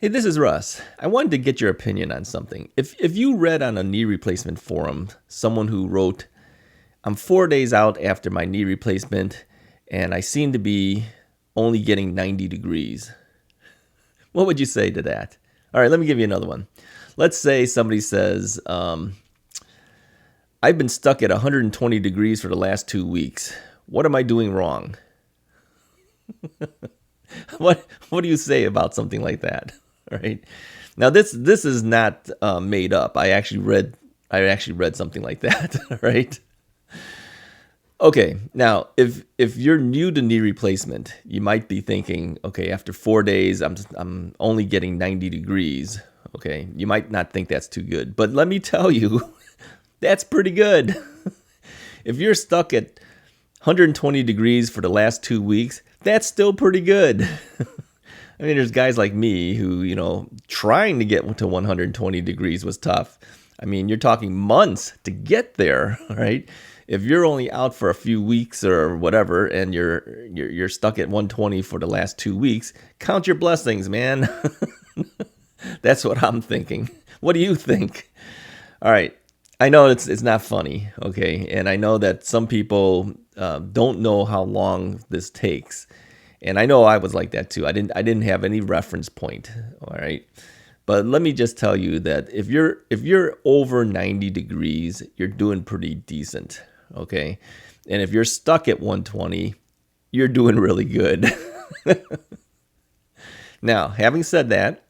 Hey, this is Russ. I wanted to get your opinion on something. If you read on a knee replacement forum someone who wrote, I'm 4 days out after my knee replacement and I seem to be only getting 90 degrees, what would you say to that? All right, let me give you another one. Let's say somebody says, I've been stuck at 120 degrees for the last 2 weeks. What am I doing wrong? What do you say about something like that? Right now, this is not made up. I actually read something like that. Right. Okay. Now, if you're new to knee replacement, you might be thinking, okay, after 4 days, I'm only getting 90 degrees. Okay, you might not think that's too good, but let me tell you, that's pretty good. If you're stuck at 120 degrees for the last 2 weeks, that's still pretty good. I mean, there's guys like me who, trying to get to 120 degrees was tough. I mean, you're talking months to get there, right? If you're only out for a few weeks or whatever, and you're stuck at 120 for the last 2 weeks, count your blessings, man. That's what I'm thinking. What do you think? All right. I know it's not funny, okay? And I know that some people don't know how long this takes. And I know I was like that too. I didn't have any reference point, all right? But let me just tell you that if you're over 90 degrees, you're doing pretty decent, okay? And if you're stuck at 120, you're doing really good. Now, having said that,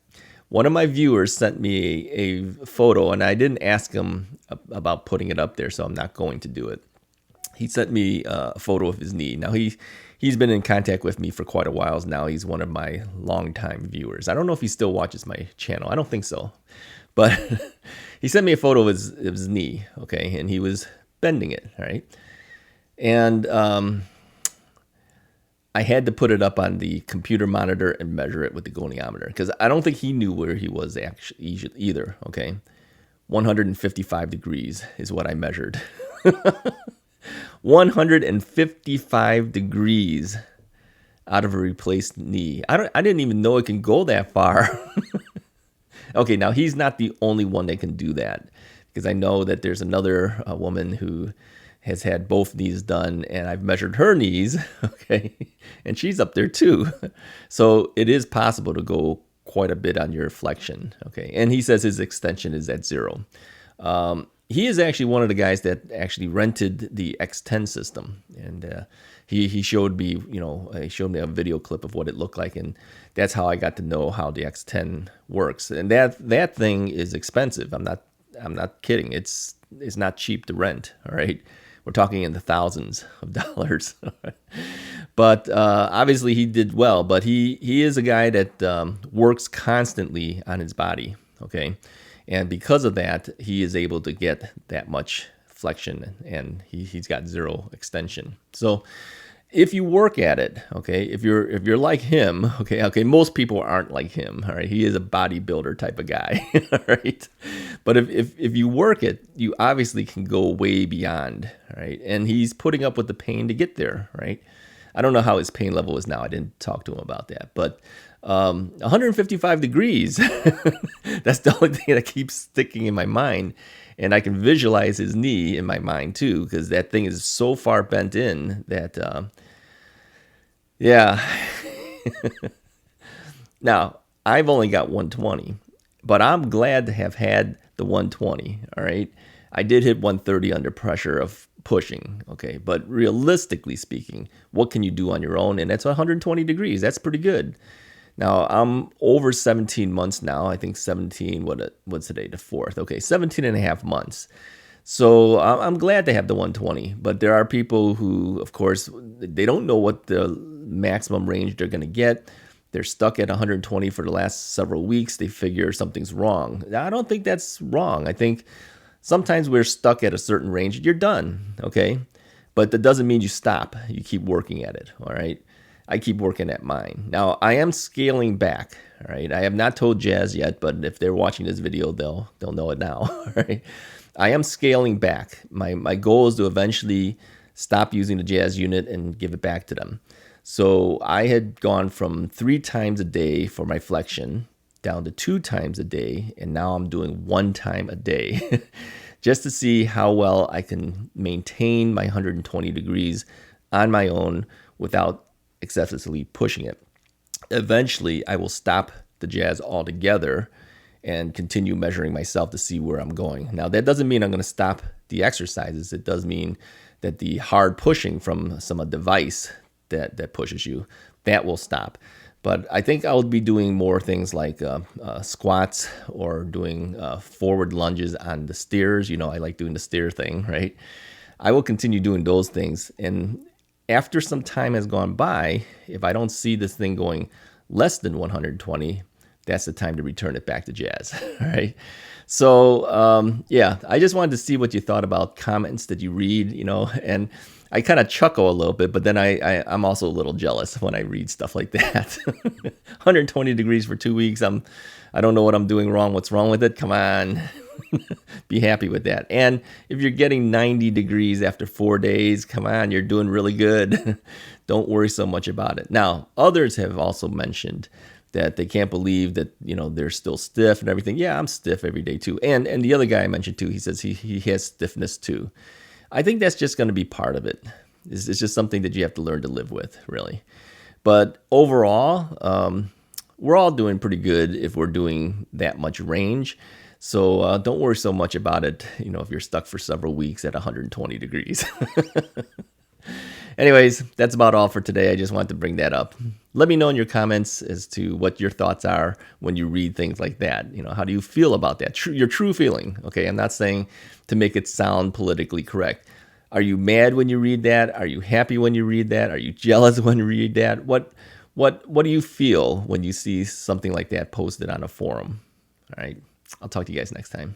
one of my viewers sent me a photo, and I didn't ask him about putting it up there, so I'm not going to do it. He sent me a photo of his knee. Now, he's been in contact with me for quite a while now. He's one of my longtime viewers. I don't know if he still watches my channel. I don't think so. But he sent me a photo of his knee, okay? And he was bending it, right? And I had to put it up on the computer monitor and measure it with the goniometer because I don't think he knew where he was actually either, okay? 155 degrees is what I measured. 155 degrees out of a replaced knee. I didn't even know it can go that far. Okay, now he's not the only one that can do that because I know that there's another woman who has had both knees done, and I've measured her knees, okay, and she's up there too. So it is possible to go quite a bit on your flexion, okay? And he says his extension is at 0. He is actually one of the guys that actually rented the X10 system, and he showed me, he showed me a video clip of what it looked like, and that's how I got to know how the X10 works. And that thing is expensive. I'm not kidding. It's not cheap to rent. All right, we're talking in the thousands of dollars. But obviously he did well. But he is a guy that works constantly on his body. Okay. And because of that, he is able to get that much flexion, and he's got 0 extension. So if you work at it, okay, if you're like him, okay, most people aren't like him, all right. He is a bodybuilder type of guy, all right. But if you work it, you obviously can go way beyond, all right. And he's putting up with the pain to get there, right? I don't know how his pain level is now. I didn't talk to him about that, but 155 degrees. That's the only thing that keeps sticking in my mind. And I can visualize his knee in my mind too, because that thing is so far bent in that, yeah. Now, I've only got 120, but I'm glad to have had the 120, all right? I did hit 130 under pressure of pushing, okay? But realistically speaking, what can you do on your own? And that's 120 degrees. That's pretty good. Now, I'm over 17 months now. I think 17, what's today, the 4th? Okay, 17 and a half months. So I'm glad to have the 120. But there are people who, of course, they don't know what the maximum range they're going to get. They're stuck at 120 for the last several weeks. They figure something's wrong. I don't think that's wrong. I think sometimes we're stuck at a certain range. You're done, okay? But that doesn't mean you stop. You keep working at it, all right? I keep working at mine. Now, I am scaling back, all right? I have not told Jazz yet, but if they're watching this video, they'll know it now, all right? I am scaling back. My goal is to eventually stop using the Jazz unit and give it back to them. So I had gone from 3 times a day for my flexion down to 2 times a day, and now I'm doing 1 time a day just to see how well I can maintain my 120 degrees on my own without excessively pushing it. Eventually, I will stop the jazz altogether and continue measuring myself to see where I'm going. Now, that doesn't mean I'm going to stop the exercises. It does mean that the hard pushing from some device that pushes you, that will stop. But I think I'll be doing more things like squats or doing forward lunges on the stairs. You know, I like doing the stair thing, right? I will continue doing those things. And after some time has gone by, if I don't see this thing going less than 120, that's the time to return it back to jazz, right? So, yeah, I just wanted to see what you thought about comments that you read, and I kind of chuckle a little bit, but then I'm also a little jealous when I read stuff like that. 120 degrees for 2 weeks. I don't know what I'm doing wrong. What's wrong with it? Come on. Be happy with that. And if you're getting 90 degrees after 4 days, come on, you're doing really good. Don't worry so much about it. Now, others have also mentioned that they can't believe that, they're still stiff and everything. Yeah, I'm stiff every day too. And the other guy I mentioned too, he says he has stiffness too. I think that's just going to be part of it. It's just something that you have to learn to live with, really. But overall, we're all doing pretty good if we're doing that much range. So don't worry so much about it, if you're stuck for several weeks at 120 degrees. Anyways, that's about all for today. I just wanted to bring that up. Let me know in your comments as to what your thoughts are when you read things like that. How do you feel about that? Your true feeling. Okay, I'm not saying to make it sound politically correct. Are you mad when you read that? Are you happy when you read that? Are you jealous when you read that? What do you feel when you see something like that posted on a forum? All right, I'll talk to you guys next time.